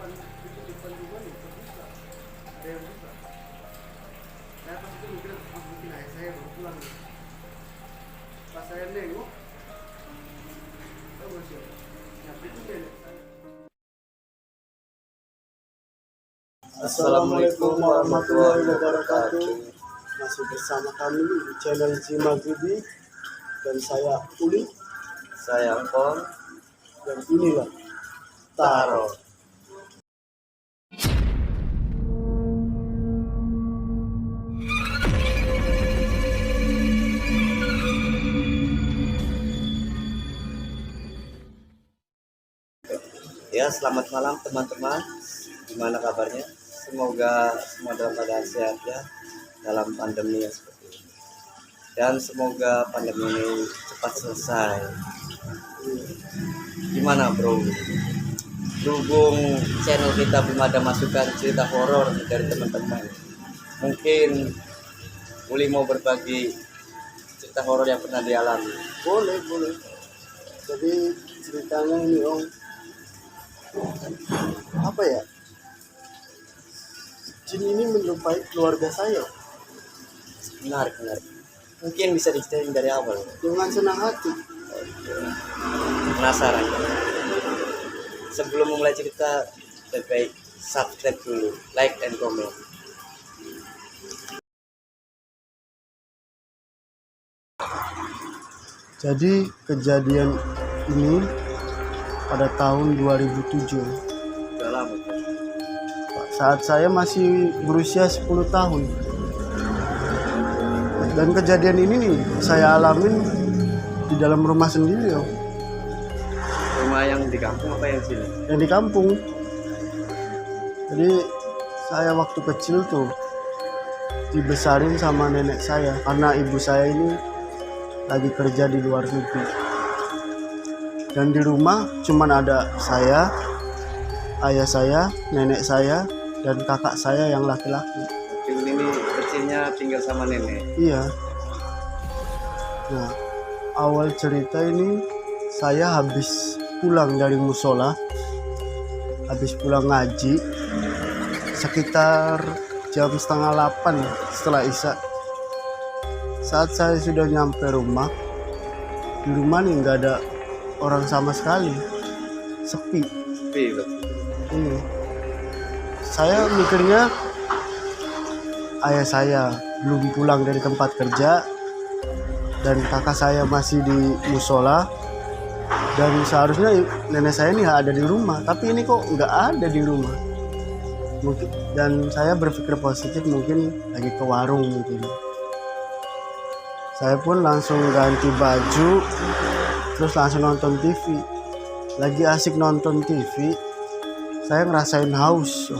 depan rumah nih terbuka, ada yang buka. Saya pas itu mikir, mungkin ayah saya baru pulang nih. Pas saya nengok, tahu nggak sih, nyampe itu nenek saya. Assalamualaikum warahmatullahi wabarakatuh. Masih bersama kami di channel Zima Gibi dan saya Uli, Saya Angkon. dan inilah Taro. Ya, selamat malam teman-teman. Gimana kabarnya? Semoga semua dalam keadaan sehat ya dalam pandemi yang seperti ini. Dan semoga pandemi ini cepat selesai. Gimana bro? Berhubung channel kita belum ada masukan cerita horor dari teman-teman, mungkin Uli mau berbagi cerita horor yang pernah dialami. Boleh. Jadi ceritanya ini Om, apa ya? Jin ini menyerupai keluarga saya Menarik. Mungkin bisa diceritain dari awal. dengan senang hati. Penasaran? Sebelum memulai cerita, lebih baik subscribe dulu, like and comment. Jadi kejadian ini pada tahun 2007 Udah lama. saat saya masih berusia 10 tahun. Dan kejadian ini nih saya alamin di dalam rumah sendiri Om. Rumah yang di kampung apa yang sini? Yang di kampung. Jadi saya waktu kecil tuh dibesarin sama nenek saya karena ibu saya ini lagi kerja di luar negeri. Dan di rumah cuman ada saya, ayah saya, nenek saya, dan kakak saya yang laki-laki. Ini kecilnya tinggal sama nenek. Iya. Nah, awal cerita ini saya habis pulang dari musola, habis pulang ngaji, sekitar jam setengah 8 setelah isya. Saat saya sudah nyampe rumah, di rumah nih nggak ada orang sama sekali, sepi. Ini saya mikirnya ayah saya belum pulang dari tempat kerja dan kakak saya masih di musola, dan seharusnya nenek saya ini ada di rumah, tapi ini kok nggak ada di rumah. Mungkin, dan saya berpikir positif, mungkin lagi ke warung mungkin. Saya pun langsung ganti baju, terus langsung nonton TV. Lagi asik nonton TV, saya ngerasain haus.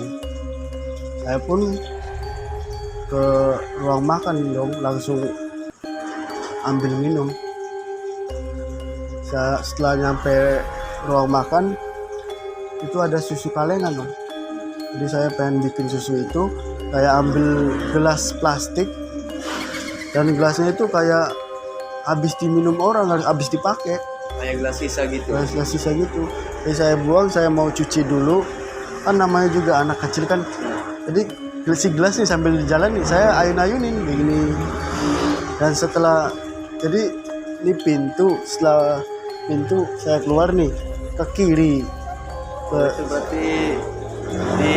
Saya pun ke ruang makan dong, langsung ambil minum. Setelah nyampe ruang makan, itu ada susu kalengan dong. Jadi saya pengen bikin susu itu, kayak ambil gelas plastik, dan gelasnya itu kayak habis diminum orang, habis dipakai. Kayak gelas sisa gitu. Gelas sisa gitu. Jadi saya buang, saya mau cuci dulu. Kan namanya juga anak kecil kan. Jadi si gelas nih sambil di jalan nih saya ayun-ayunin begini. Dan setelah, jadi ini pintu, setelah pintu saya keluar nih ke kiri. Itu berarti di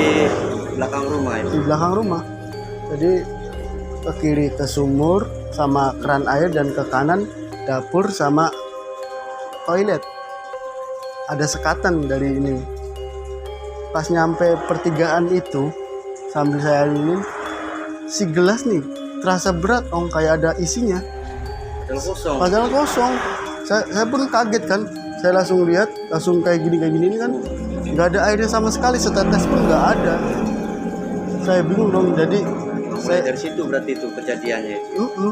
belakang rumah itu. Di belakang rumah. Jadi ke kiri ke sumur sama keran air, dan ke kanan dapur sama toilet. Ada sekatan dari ini. Pas nyampe pertigaan itu, sambil saya ini, si gelas nih terasa berat Om, kayak ada isinya. Padahal kosong. Saya pun kaget kan. Saya langsung lihat, langsung kayak gini ini kan nggak ada airnya sama sekali, setetes pun nggak ada. Saya bingung dong. Jadi Saya dari situ berarti itu kejadiannya itu.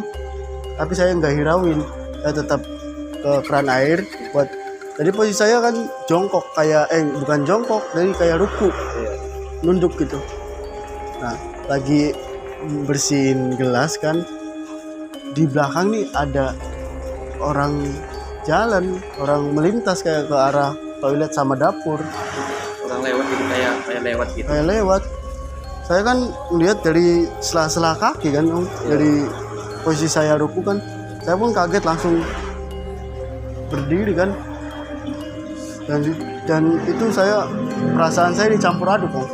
Tapi saya nggak hirauin, saya tetap ke keran air buat. Jadi posisi saya kan jongkok, kayak bukan jongkok, jadi kayak ruku, nunduk gitu. Nah, lagi bersihin gelas kan, di belakang nih ada orang jalan, orang melintas kayak ke arah toilet sama dapur. Orang lewat gitu, kayak lewat gitu. kayak lewat. Saya kan lihat dari sela-sela kaki kan Om, dari posisi saya ruku kan, saya pun kaget langsung berdiri kan, dan itu saya perasaan saya dicampur aduk Om,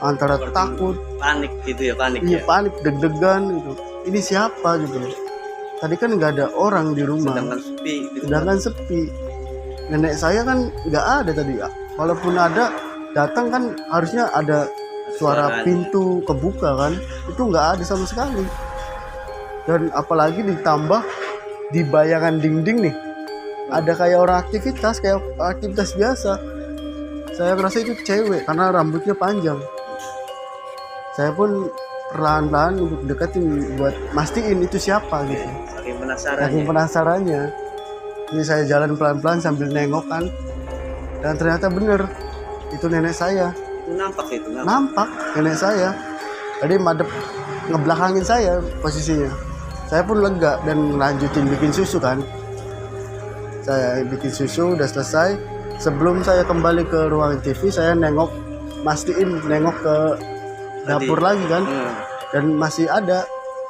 antara takut, Panik gitu ya, panik iya ya. panik, deg-degan gitu, ini siapa gitu loh. Tadi kan nggak ada orang di rumah, Sedangkan sepi gitu. sedangkan sepi. Nenek saya kan nggak ada tadi, walaupun ada datang kan harusnya ada suara Suaranya. pintu kebuka kan, itu nggak ada sama sekali. Dan apalagi ditambah di bayangan dinding nih ada kayak orang aktivitas biasa. Saya rasa itu cewek karena rambutnya panjang. Saya pun perlahan-lahan untuk deketin buat mastiin itu siapa gitu. Saking penasaran Saking ya. penasarannya, ini saya jalan pelan-pelan sambil nengok kan, dan ternyata bener itu nenek saya. Itu nampak itu, nampak. Nampak nenek saya. Tadi madep ngebelakangin saya posisinya. Saya pun lega dan lanjutin bikin susu kan. Saya bikin susu udah selesai. Sebelum saya kembali ke ruang TV, saya mastiin nengok ke dapur lagi kan, dan masih ada,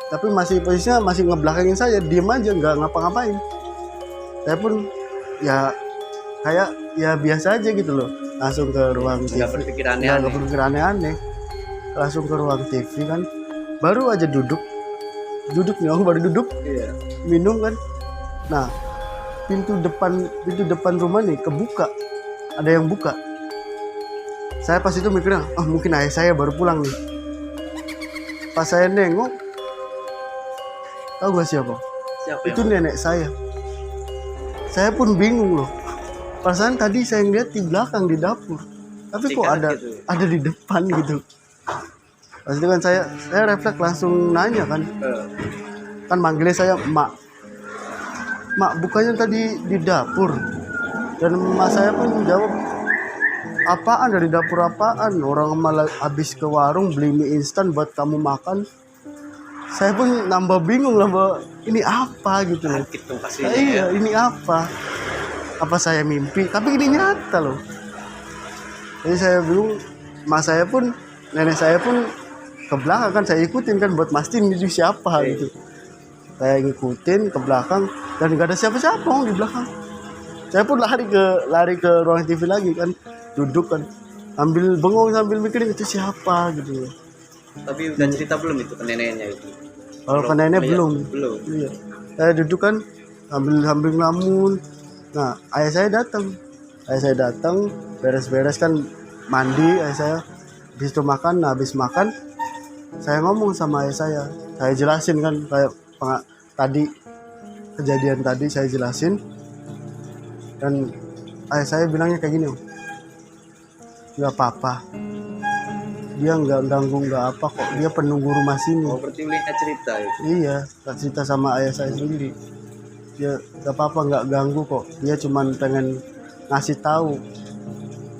tapi masih posisinya masih ngebelakangin saya, diem aja nggak ngapa-ngapain. Saya pun ya kayak ya biasa aja gitu loh, langsung ke ruang TV. Nggak berpikir Nggak aneh-aneh. berpikir aneh-aneh, langsung ke ruang TV kan, baru aja duduk nih baru duduk Iya. minum kan. Nah, pintu depan rumah nih kebuka, ada yang buka. Saya pas itu mikirnya, mungkin ayah saya baru pulang nih. Pas saya nengok, tahu gak siapa? Siapa Itu yang nenek saya. Saya pun bingung loh. Perasaan tadi saya ngeliat di belakang di dapur, tapi kok Cikat ada gitu. ada di depan gitu. Pas itu kan saya refleks langsung nanya kan, kan manggilnya saya mak, bukannya tadi di dapur. Dan emak saya pun jawab, apaan dari dapur apaan, orang malah habis ke warung beli mie instan buat kamu makan. Saya pun nambah bingung lah, ini apa gitu loh. Sakit tuh pastinya Iya, ya. ini apa saya mimpi, tapi ini nyata loh. Jadi saya bingung, nenek saya pun ke belakang kan, saya ikutin kan buat mastiin itu siapa gitu. Saya ngikutin ke belakang dan gak ada siapa-siapa di belakang. Saya pun lari ke ruang TV lagi kan, duduk kan, ambil bengong sambil mikirin itu siapa gitu. Tapi udah cerita belum itu ke neneknya itu? Kalau ke nenek belum. Belum. Iya. Saya duduk kan sambil ngelamun. Nah, ayah saya datang, beres-beres kan, mandi ayah saya. Habis itu makan, habis makan saya ngomong sama ayah saya jelasin kan kayak tadi kejadian tadi saya jelasin, dan ayah saya bilangnya kayak gini, nggak apa-apa, dia nggak ganggu nggak apa kok, dia penunggu rumah sini. Oh, berarti Ulika cerita itu. Iya, tak cerita sama ayah saya sendiri, dia nggak apa-apa, nggak ganggu kok, dia cuman pengen ngasih tahu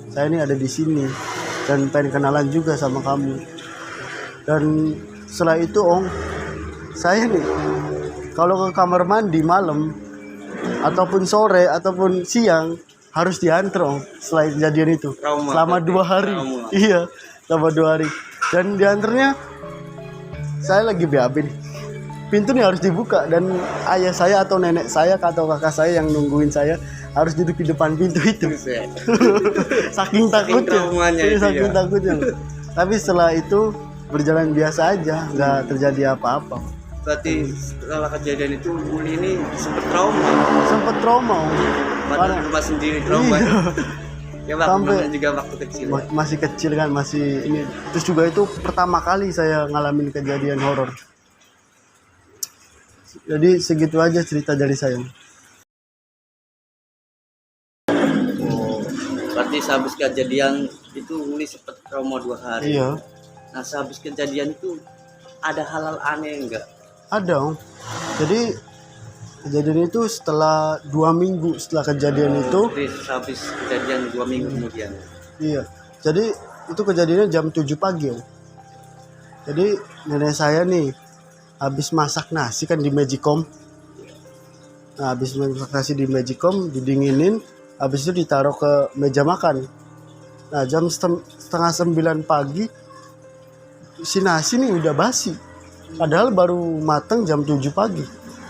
saya ini ada di sini dan pengen kenalan juga sama kamu. Dan setelah itu saya nih kalau ke kamar mandi malam ataupun sore ataupun siang harus diantar setelah kejadian itu. Trauma, Selama berarti. 2 hari. Trauma. Iya, selama 2 hari. Dan diantarnya saya lagi BAB nih. Pintu nih harus dibuka dan ayah saya atau nenek saya atau kakak saya yang nungguin saya harus duduk di depan pintu itu. Buset. Saking takutnya. traumanya Iya, itu saking ya. takutnya. Tapi setelah itu berjalan biasa aja, nggak terjadi apa-apa. Berarti setelah kejadian itu Uli ini sempat trauma. Sempet trauma. Padahal rumah sendiri trauma. Iya. Ya waktu Sampai- juga waktu kecil. Ya. Masih kecil kan, masih ini. Terus juga itu pertama kali saya ngalamin kejadian horor. Jadi segitu aja cerita dari saya. Oh, berarti sehabis kejadian itu Uli sempat trauma 2 hari. Iya, Nah, sehabis kejadian itu ada hal-hal aneh enggak? ada Jadi kejadian itu setelah 2 minggu setelah kejadian itu. Jadi sehabis kejadian 2 minggu kemudian. Iya, jadi itu kejadiannya jam 7 pagi Jadi nenek saya nih habis masak nasi kan di Magicom. Nah, habis masak nasi di Magicom didinginin, habis itu ditaruh ke meja makan. Nah, setengah 9 pagi si nasi nih udah basi. Padahal baru mateng jam 7 pagi.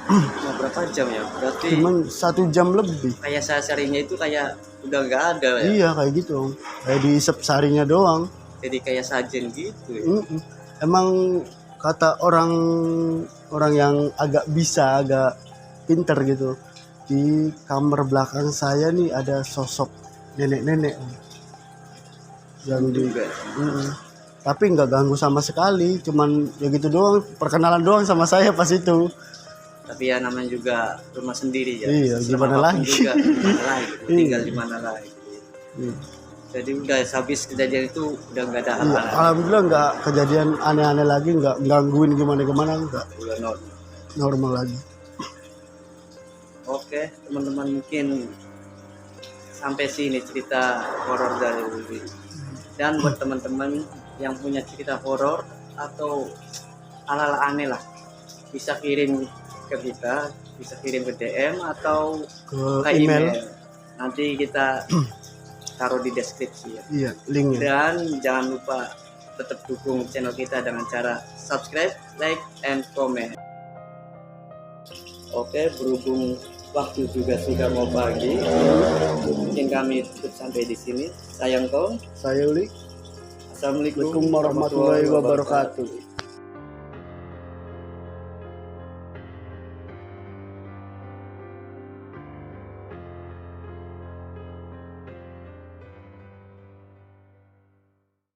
Cuma berapa jam ya? Berarti Cuman 1 jam lebih. kayak seharinya itu kayak udah nggak ada ya. Iya kayak gitu Om. Kayak diisep sarinya doang. Jadi kayak sajen gitu ya. Mm-mm. Emang kata orang yang agak bisa, agak pinter gitu. Di kamar belakang saya nih ada sosok nenek-nenek Om. Yang di Juga. Mm-mm. Tapi nggak ganggu sama sekali, cuman ya gitu doang, perkenalan doang sama saya pas itu. Tapi ya namanya juga rumah sendiri ya. Iya, gimana Apapun lagi? Juga, gimana lagi? Iya. Tinggal di mana lagi. Iya. Jadi udah habis kejadian itu udah nggak ada Iya, hal-hal. alhamdulillah nggak kejadian aneh-aneh lagi, nggak gangguin gimana-gimana, nggak Udah normal. normal lagi. Oke, teman-teman mungkin sampai sini cerita horor dari Uli. Dan buat teman-teman yang punya cerita horor atau hal-hal aneh lah, bisa kirim ke kita, bisa kirim ke DM atau Ke ke email, email. Nanti kita taruh di deskripsi ya. iya linknya. Dan jangan lupa tetap dukung channel kita dengan cara subscribe, like, and comment. Oke, berhubung waktu juga sudah mau pagi, mungkin kami tutup sampai di sini. Sayang kau. Saya Uli. Assalamualaikum Assalamualaikum warahmatullahi wabarakatuh.